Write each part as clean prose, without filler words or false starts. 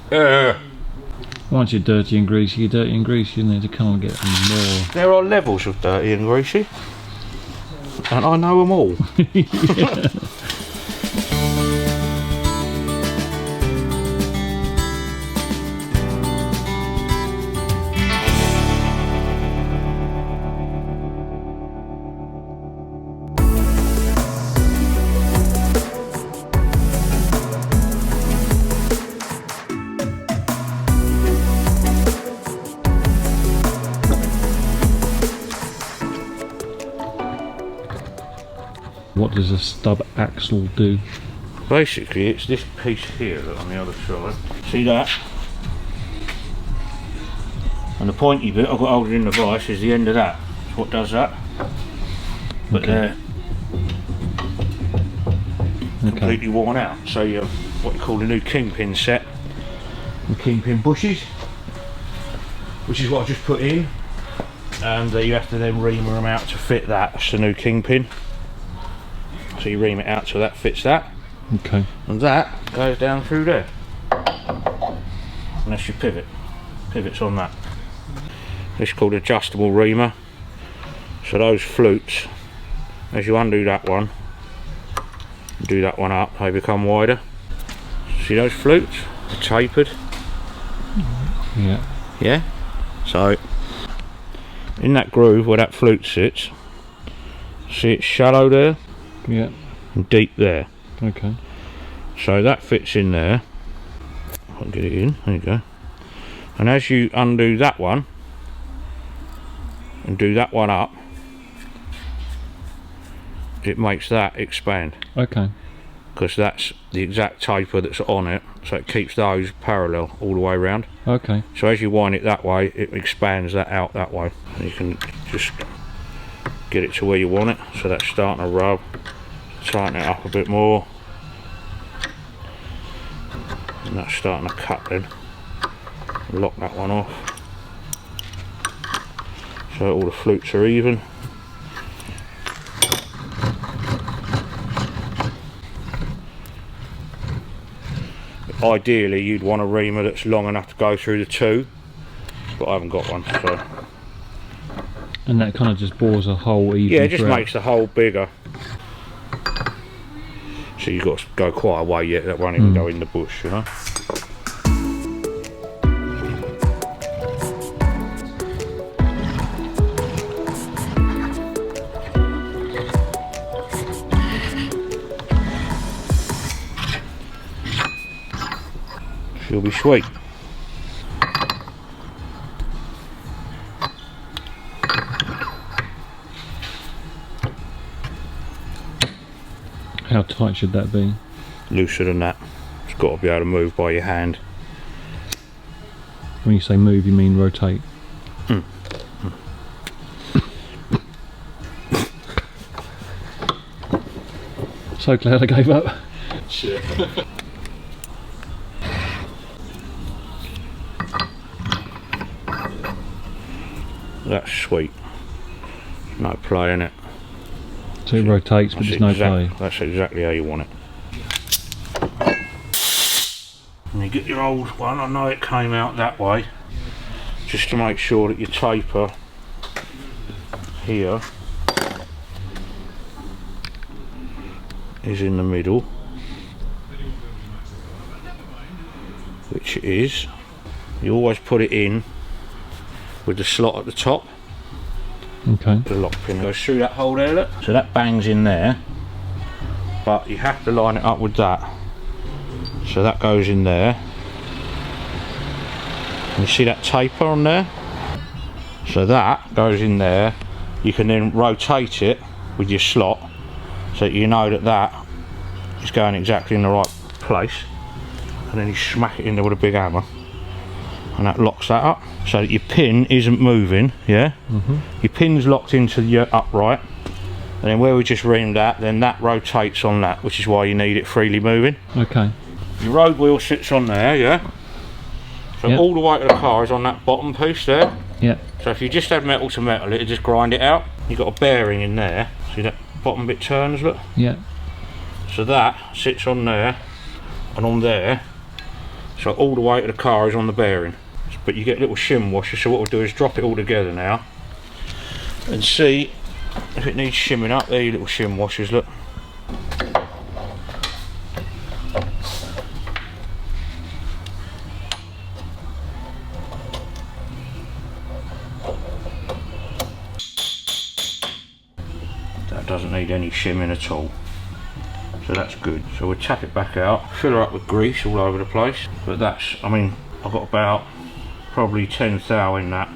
Once you're dirty and greasy, you're dirty and greasy, and you can't get any more. There are levels of dirty and greasy, and I know them all. Yeah. What does a stub axle do? Basically, it's this piece here that on the other side. See that? And the pointy bit I've got holding in the vice is the end of that. That's what does that. But they're completely worn out. So you have what you call a new kingpin set. The kingpin bushes, which is what I just put in. And you have to then ream them out to fit that. That's the new kingpin. So you ream it out so that fits that. Okay. And that goes down through there. And that's your pivot. Pivot's on that. This is called adjustable reamer. So those flutes, as you undo that one, do that one up, they become wider. See those flutes? They're tapered. Yeah. Yeah? So, in that groove where that flute sits, see it's shallow there? Yeah. And deep there. Okay. So that fits in there. I'll get it in, there you go. And as you undo that one and do that one up, it makes that expand. Okay. Because that's the exact taper that's on it, so it keeps those parallel all the way around. Okay. So as you wind it that way, it expands that out that way. And you can just get it to where you want it. So that's starting to rub. Tighten it up a bit more. And that's starting to cut then. Lock that one off. So all the flutes are even. Ideally you'd want a reamer that's long enough to go through the two, but I haven't got one, so. And that kind of just bores a hole even. Yeah, it just throughout. makes the hole bigger. So you've got to go quite a way yet, that won't even go in the bush, you know. She'll be sweet. How tight should that be? Looser than that. It's got to be able to move by your hand. When you say move, you mean rotate? So glad I gave up. Shit. That's sweet. No play in it. So it rotates, but there's no play. That's exactly how you want it. And you get your old one, I know it came out that way, just to make sure that your taper here is in the middle, which it is. You always put it in with the slot at the top. Okay. The lock pin goes through that hole there, look. So that bangs in there, but you have to line it up with that. So that goes in there. And you see that taper on there? So that goes in there. You can then rotate it with your slot so that you know that that is going exactly in the right place. And then you smack it in there with a big hammer. And that locks that up so that your pin isn't moving, yeah? Your pin's locked into your upright, and then where we just reamed that, then that rotates on that, which is why you need it freely moving. Okay. Your road wheel sits on there, yeah? So all the weight of the car is on that bottom piece there. Yeah. So if you just had metal to metal, it'd just grind it out. You've got a bearing in there, see that bottom bit turns, look? Yeah. So that sits on there, and on there, So all the weight of the car is on the bearing. But you get little shim washers, so what we'll do is drop it all together now and see if it needs shimming up. There, you little shim washers, look. That doesn't need any shimming at all. So that's good. So we'll tap it back out, fill her up with grease all over the place. But that's, I mean, I've got about probably 10 thou in that.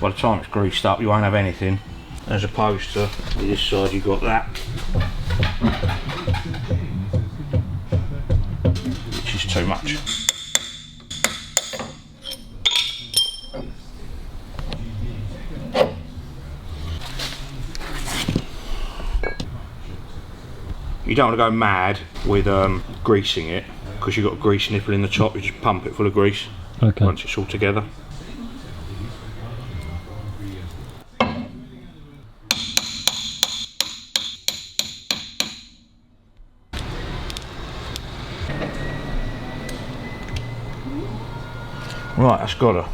By the time it's greased up, you won't have anything. As opposed to this side, you've got that, which is too much. You don't want to go mad with greasing it, because you've got a grease nipple in the top. You just pump it full of grease. Okay. Once it's all together. Right, that's got her.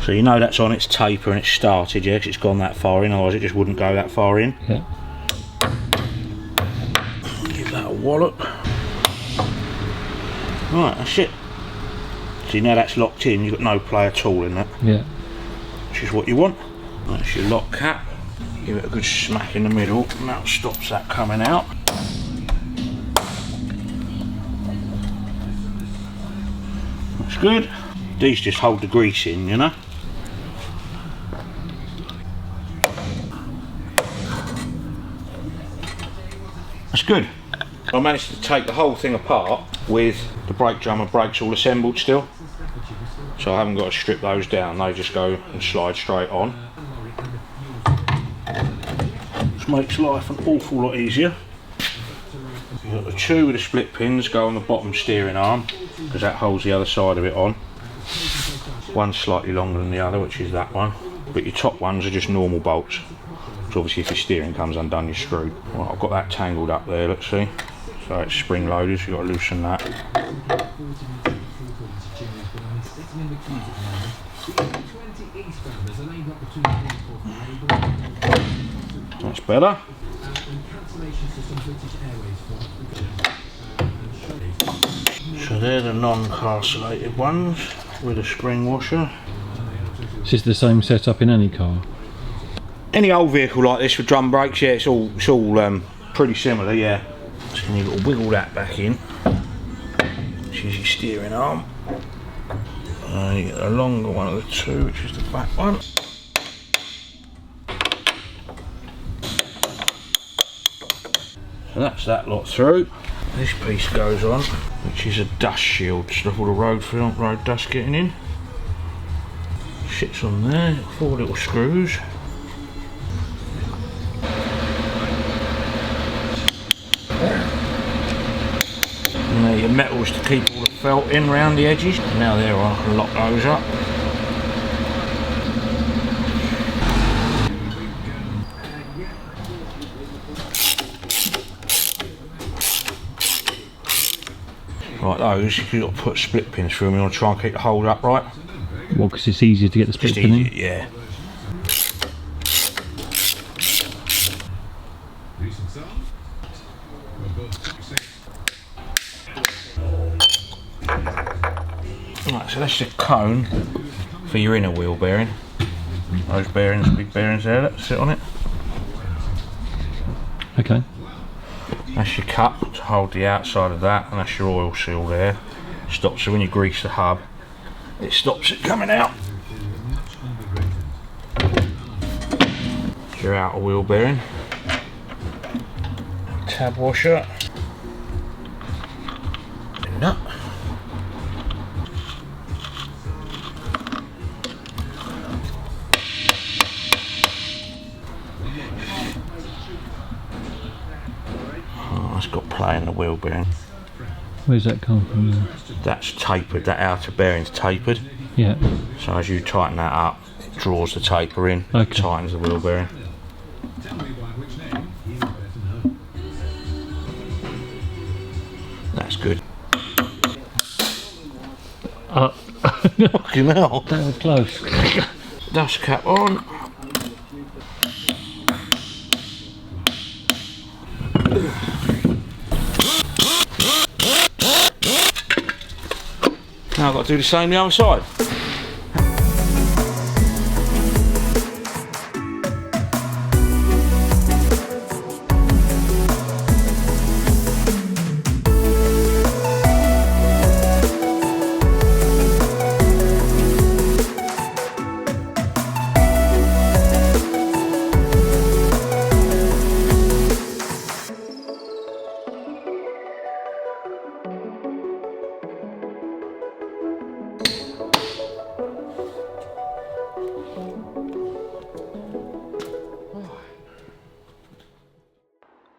So you know that's on its taper and it's started, yeah, 'cause it's gone that far in, otherwise it just wouldn't go that far in. Yeah. Give that a wallop. Right, that's it. See, now that's locked in, you've got no play at all in that. Yeah. Which is what you want. That's your lock cap. Give it a good smack in the middle, and that stops that coming out. That's good. These just hold the grease in, you know. That's good. I managed to take the whole thing apart with the brake drum and brakes all assembled still. So I haven't got to strip those down, they just go and slide straight on. This makes life an awful lot easier. You've got the two with the split pins go on the bottom steering arm, because that holds the other side of it on. One's slightly longer than the other, which is that one. But your top ones are just normal bolts. So obviously if your steering comes undone, you're screwed. Well, I've got that tangled up there, let's see. So it's spring loaded, so you've got to loosen that. That's better. So they're the non-carcellated ones with a spring washer. Is this the same setup in any car? Any old vehicle like this with drum brakes, yeah, it's all pretty similar, yeah. So you've got to wiggle that back in, which is your steering arm. You get a longer one of the two, which is the back one. So that's that lot through. This piece goes on, which is a dust shield to stop all the road dust getting in. Sits on there, 4 little screws. And there your metals to keep all the felt in round the edges. Now there I can lock those up. Like those, you've got to put split pins through them. You want to try and keep the hole upright. Well, because it's easier to get the split pin in? Yeah. Right, so that's the cone for your inner wheel bearing. Those bearings, big bearings there that sit on it. Okay. That's your cup to hold the outside of that, and that's your oil seal there. Stops it when you grease the hub. It stops it coming out. Your outer wheel bearing. Tab washer. Nut. Oh, it's got play in the wheel bearing. Where's that come from there? That's tapered, that outer bearing's tapered. Yeah. So as you tighten that up, it draws the taper in, Okay. tightens the wheel bearing. That's good. Uh, Fucking hell. that was close. Dust cap on. Now I've got to do the same the other side.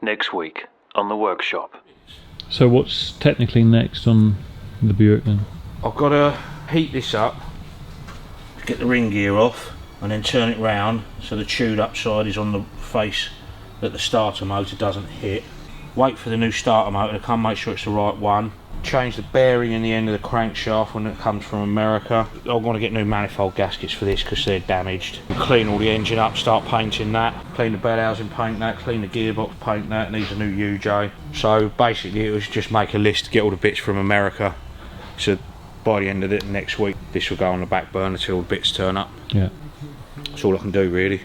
Next week on the workshop. So what's technically next on the Buick then? I've got to heat this up, get the ring gear off, and then turn it round so the chewed up side is on the face that the starter motor doesn't hit. Wait for the new starter motor to come, make sure it's the right one. Change the bearing in the end of the crankshaft when it comes from America. I'm going to get new manifold gaskets for this because they're damaged. Clean all the engine up, start painting that. Clean the bed housing, paint that. Clean the gearbox, paint that. Needs a new UJ. So basically it was just make a list to get all the bits from America. So by the end of it next week, this will go on the back burner till the bits turn up. Yeah. That's all I can do really.